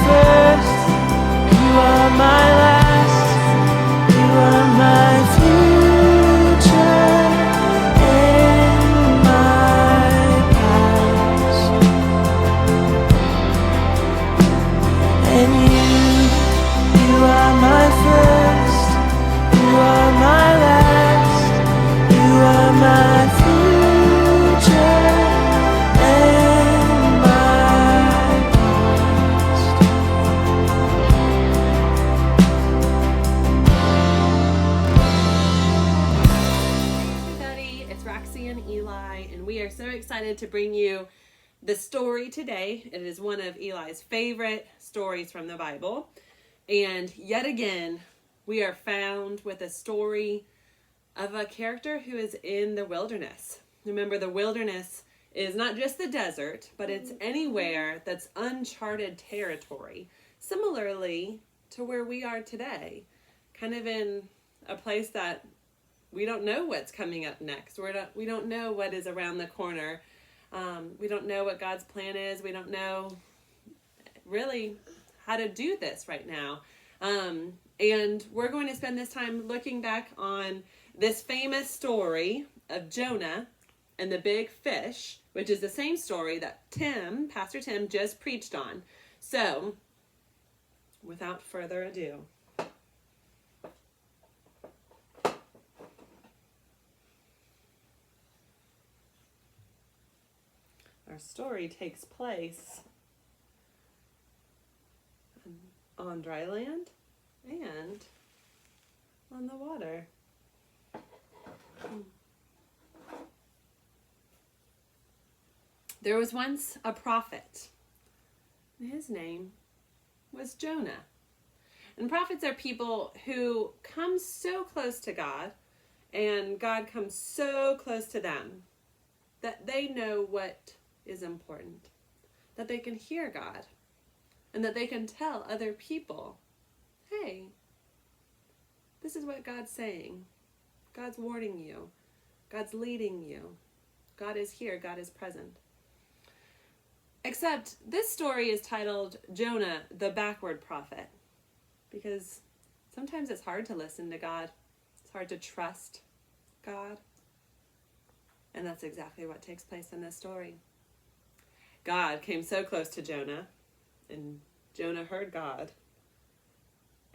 first, you are my last, you are my future and my past. And you are my first, you are my last, you are my future and my past. Everybody, it's Roxy and Eli, and we are so excited to bring you the story today. It is one of Eli's favorite stories from the Bible. And yet again, we are found with a story of a character who is in the wilderness. Remember, the wilderness is not just the desert, but it's anywhere that's uncharted territory. Similarly to where we are today, kind of in a place that we don't know what's coming up next. We don't know what is around the corner. We don't know what God's plan is. We don't know really how to do this right now. And we're going to spend this time looking back on this famous story of Jonah and the big fish, which is the same story that Pastor Tim just preached on. So, without further ado, our story takes place on dry land and on the water. There was once a prophet. His name was Jonah. And prophets are people who come so close to God, and God comes so close to them that they know what is important, that they can hear God, and that they can tell other people, hey, this is what God's saying. God's warning you. God's leading you. God is here. God is present. Except this story is titled Jonah, the backward prophet, because sometimes it's hard to listen to God. It's hard to trust God. And that's exactly what takes place in this story. God came so close to Jonah, and Jonah heard God.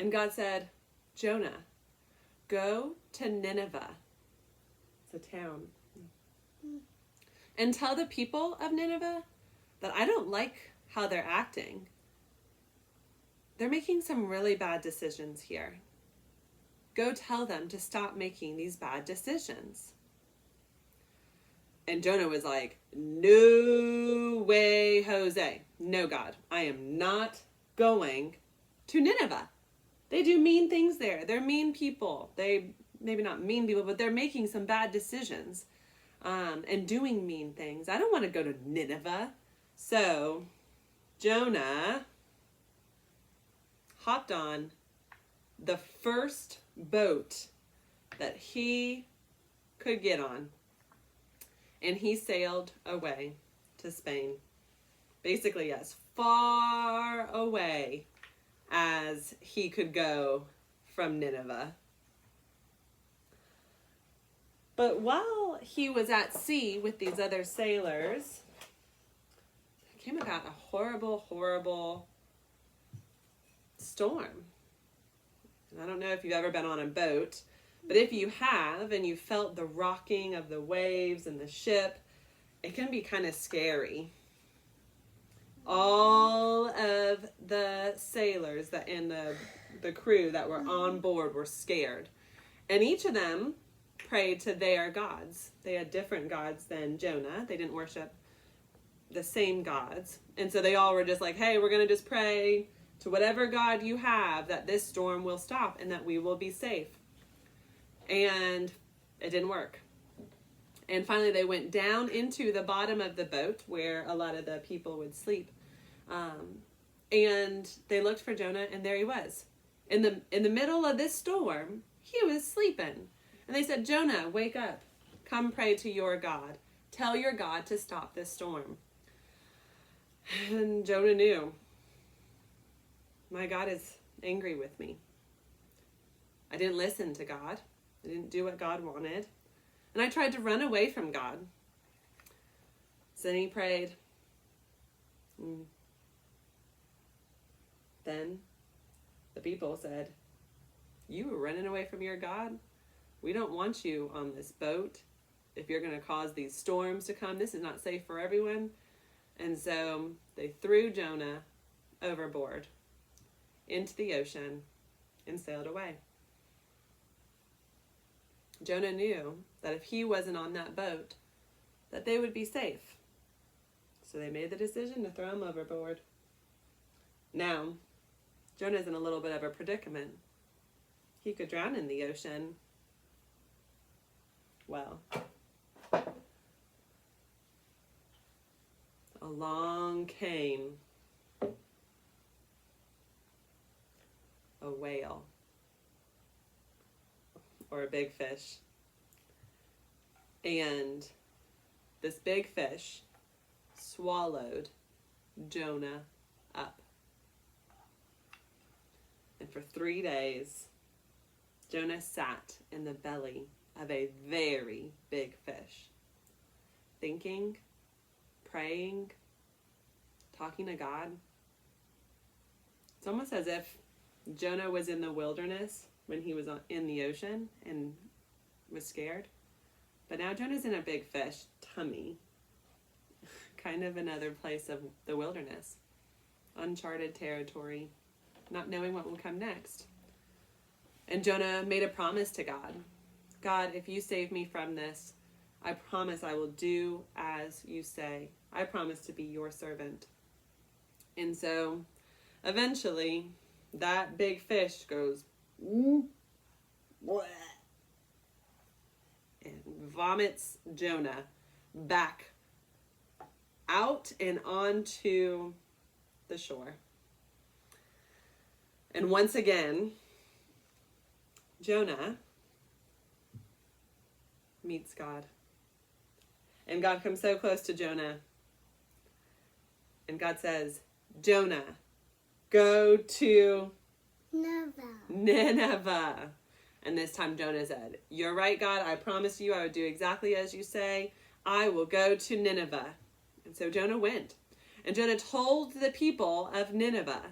And God said, Jonah, go to Nineveh. It's a town. And tell the people of Nineveh that I don't like how they're acting. They're making some really bad decisions here. Go tell them to stop making these bad decisions. And Jonah was like, no way, Jose. No, God, I am not going to Nineveh. They do mean things there. They're mean people. They maybe not mean people, but they're making some bad decisions and doing mean things. I don't want to go to Nineveh. So Jonah hopped on the first boat that he could get on, and he sailed away to Spain. Basically, as far away as he could go from Nineveh. But while he was at sea with these other sailors, there came about a horrible, horrible storm. And I don't know if you've ever been on a boat, but if you have and you felt the rocking of the waves and the ship, it can be kind of scary. All of the sailors and the crew that were on board were scared. And each of them prayed to their gods. They had different gods than Jonah. They didn't worship the same gods. And so they all were just like, hey, we're going to just pray to whatever God you have that this storm will stop and that we will be safe. And it didn't work. And finally they went down into the bottom of the boat where a lot of the people would sleep. And they looked for Jonah, and there he was. In the middle of this storm, he was sleeping. And they said, Jonah, wake up. Come pray to your God. Tell your God to stop this storm. And Jonah knew. My God is angry with me. I didn't listen to God. I didn't do what God wanted. And I tried to run away from God. So then he prayed. Then the people said, you were running away from your God? We don't want you on this boat. If you're going to cause these storms to come, this is not safe for everyone. And so they threw Jonah overboard into the ocean and sailed away. Jonah knew that if he wasn't on that boat, that they would be safe. So they made the decision to throw him overboard. Now, Jonah's in a little bit of a predicament. He could drown in the ocean. Well, along came a whale or a big fish. And this big fish swallowed Jonah up. And for 3 days, Jonah sat in the belly of a very big fish, thinking, praying, talking to God. It's almost as if Jonah was in the wilderness when he was in the ocean and was scared. But now Jonah's in a big fish tummy, kind of another place of the wilderness, uncharted territory, not knowing what will come next. And Jonah made a promise to God. God, if you save me from this, I promise I will do as you say. I promise to be your servant. And so eventually that big fish goes, bleh, and vomits Jonah back out and onto the shore. And once again, Jonah meets God. And God comes so close to Jonah. And God says, Jonah, go to Nineveh. And this time Jonah said, you're right, God. I promise you I would do exactly as you say. I will go to Nineveh. And so Jonah went. And Jonah told the people of Nineveh,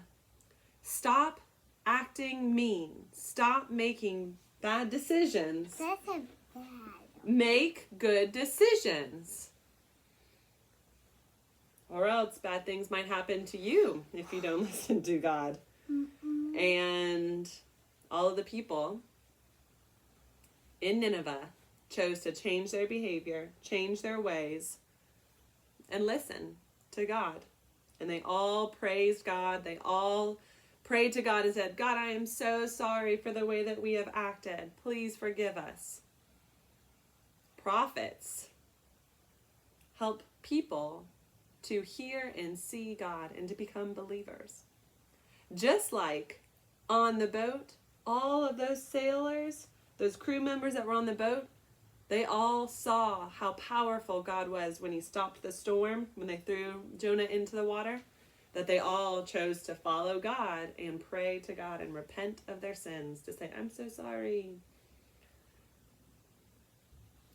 stop acting mean. Stop making bad decisions. That's a bad. Make good decisions. Or else bad things might happen to you if you don't listen to God. Mm-mm. And all of the people in Nineveh chose to change their behavior, change their ways, and listen to God. And they all praised God. They all prayed to God and said, God, I am so sorry for the way that we have acted. Please forgive us. Prophets help people to hear and see God and to become believers. Just like on the boat, all of those sailors, those crew members that were on the boat, they all saw how powerful God was when he stopped the storm, when they threw Jonah into the water, that they all chose to follow God and pray to God and repent of their sins, to say, I'm so sorry.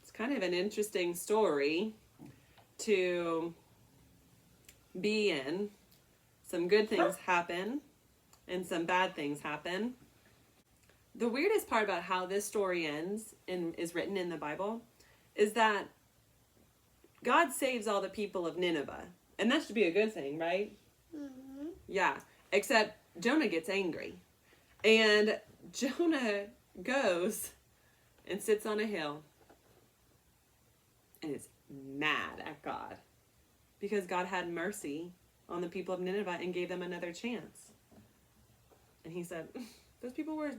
It's kind of an interesting story to be in. Some good things happen and some bad things happen. The weirdest part about how this story ends and is written in the Bible is that God saves all the people of Nineveh. And that should be a good thing, right? Mm-hmm. Yeah. Except Jonah gets angry. And Jonah goes and sits on a hill and is mad at God because God had mercy on the people of Nineveh and gave them another chance. And he said, those people were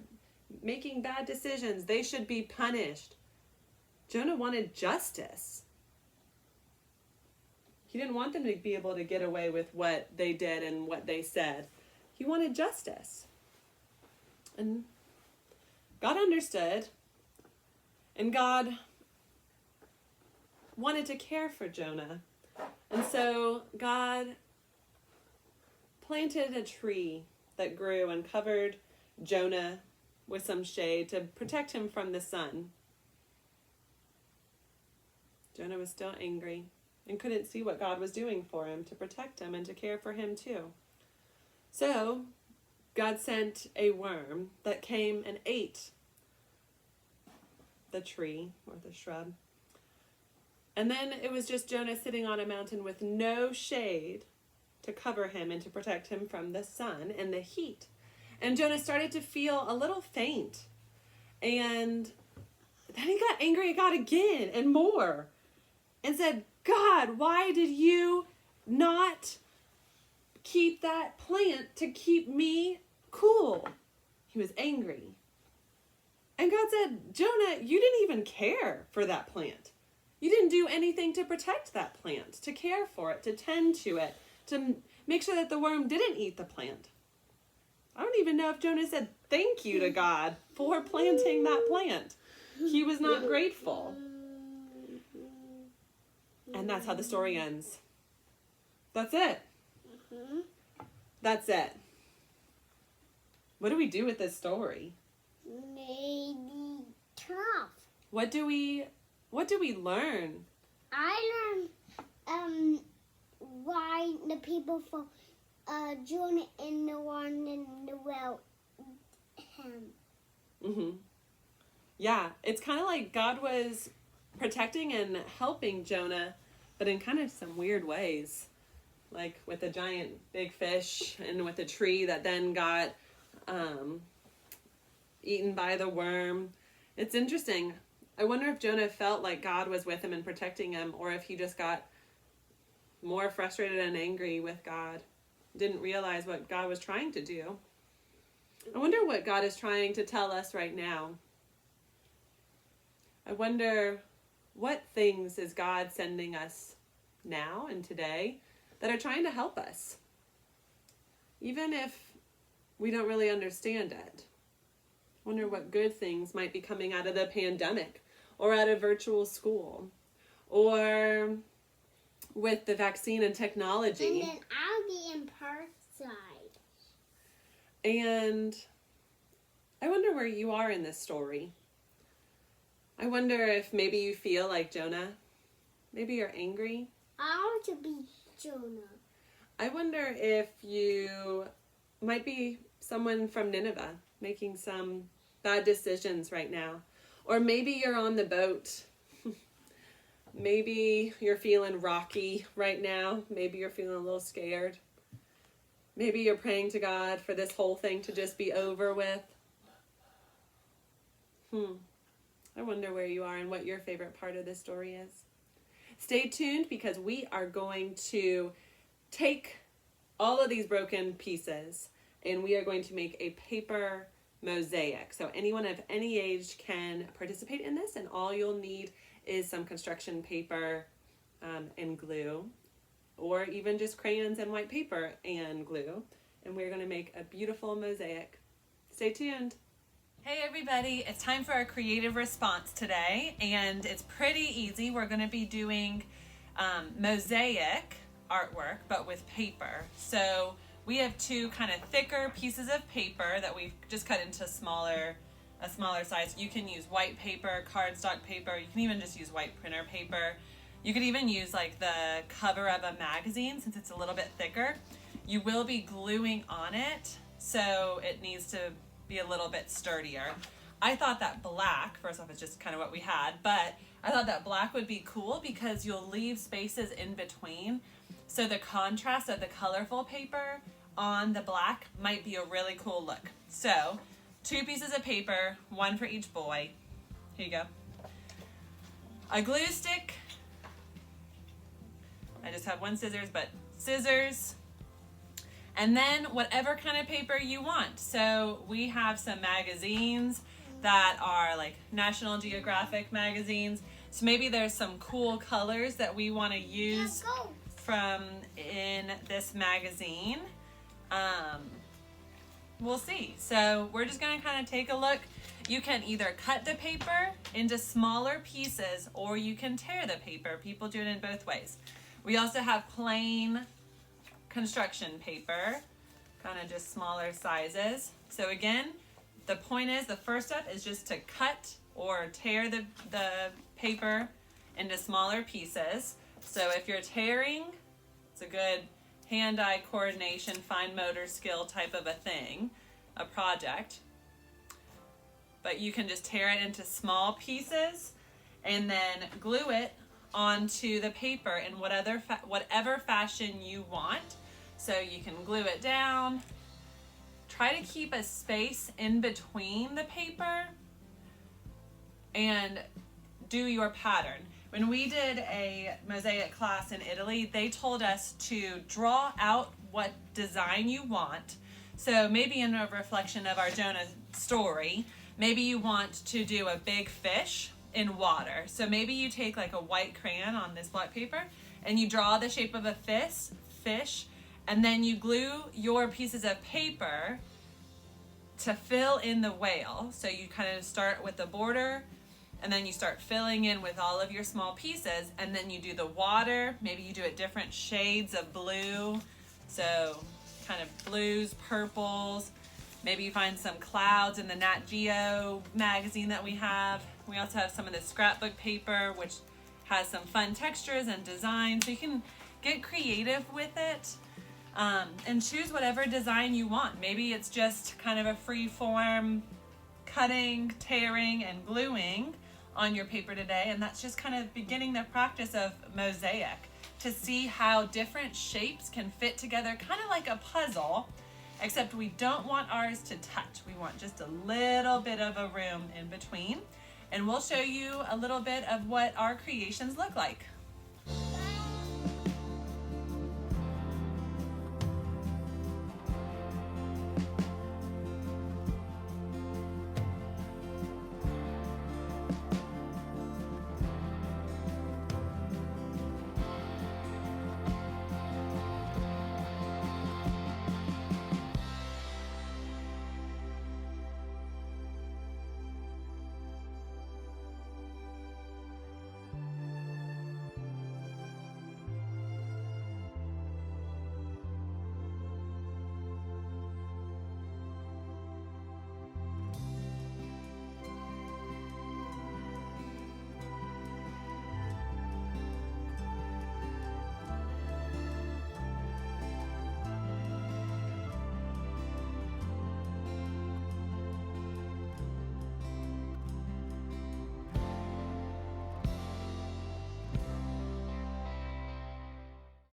making bad decisions. They should be punished. Jonah wanted justice. He didn't want them to be able to get away with what they did and what they said. He wanted justice. And God understood. And God wanted to care for Jonah. And so God planted a tree that grew and covered Jonah with some shade to protect him from the sun. Jonah was still angry and couldn't see what God was doing for him to protect him and to care for him too. So God sent a worm that came and ate the tree or the shrub. And then it was just Jonah sitting on a mountain with no shade to cover him and to protect him from the sun and the heat. And Jonah started to feel a little faint. And then he got angry at God again and more and said, God, why did you not keep that plant to keep me cool? He was angry. And God said, Jonah, you didn't even care for that plant. You didn't do anything to protect that plant, to care for it, to tend to it, to make sure that the worm didn't eat the plant. I don't even know if Jonah said thank you to God for planting that plant. He was not grateful. And that's how the story ends. That's it. That's it. What do we do with this story? Maybe turn off. What do we learn? I learned why the people for Jonah and the one in the well him. Yeah, it's kind of like God was protecting and helping Jonah, but in kind of some weird ways. Like with a giant big fish and with a tree that then got eaten by the worm. It's interesting. I wonder if Jonah felt like God was with him and protecting him, or if he just got more frustrated and angry with God. Didn't realize what God was trying to do. I wonder what God is trying to tell us right now. I wonder what things is God sending us now and today that are trying to help us, even if we don't really understand it. I wonder what good things might be coming out of the pandemic, or out of virtual school, or with the vaccine and technology. And then algae and parasites. And I wonder where you are in this story. I wonder if maybe you feel like Jonah. Maybe you're angry. I want to be Jonah. I wonder if you might be someone from Nineveh making some bad decisions right now. Or maybe you're on the boat. Maybe you're feeling rocky right now. Maybe you're feeling a little scared. Maybe you're praying to God for this whole thing to just be over with. I wonder where you are and what your favorite part of this story is. Stay tuned, because we are going to take all of these broken pieces and we are going to make a paper mosaic. So anyone of any age can participate in this, and all you'll need is some construction paper and glue, or even just crayons and white paper and glue. And we're going to make a beautiful mosaic. Stay tuned. Hey everybody, it's time for our creative response today, and it's pretty easy. We're going to be doing mosaic artwork, but with paper. So we have two kind of thicker pieces of paper that we've just cut into a smaller size. You can use white paper, cardstock paper. You can even just use white printer paper. You could even use like the cover of a magazine, since it's a little bit thicker. You will be gluing on it, so it needs to be a little bit sturdier. I thought that black, first off, it's just kind of what we had, but I thought that black would be cool because you'll leave spaces in between. So the contrast of the colorful paper on the black might be a really cool look. So 2 pieces of paper, 1 for each boy. Here you go. A glue stick. I just have 1 scissors, but scissors. And then whatever kind of paper you want. So we have some magazines that are like National Geographic magazines. So maybe there's some cool colors that we want to use from in this magazine. We'll see. So we're just going to kind of take a look. You can either cut the paper into smaller pieces, or you can tear the paper. People do it in both ways. We also have plain construction paper, kind of just smaller sizes. So again, the point is, the first step is just to cut or tear the paper into smaller pieces. So if you're tearing, it's a good hand-eye coordination, fine motor skill type of a thing, a project. But you can just tear it into small pieces and then glue it onto the paper in whatever fashion you want. So you can glue it down. Try to keep a space in between the paper and do your pattern. When we did a mosaic class in Italy, they told us to draw out what design you want. So maybe in a reflection of our Jonah story, maybe you want to do a big fish in water. So maybe you take like a white crayon on this black paper and you draw the shape of a fish, and then you glue your pieces of paper to fill in the whale. So you kind of start with the border, and then you start filling in with all of your small pieces, and then you do the water. Maybe you do it different shades of blue, so kind of blues, purples. Maybe you find some clouds in the Nat Geo magazine that we have. We also have some of the scrapbook paper, which has some fun textures and designs. So you can get creative with it and choose whatever design you want. Maybe it's just kind of a free form cutting, tearing, and gluing on your paper today. And that's just kind of beginning the practice of mosaic to see how different shapes can fit together, kind of like a puzzle. Except we don't want ours to touch. We want just a little bit of a room in between. And we'll show you a little bit of what our creations look like.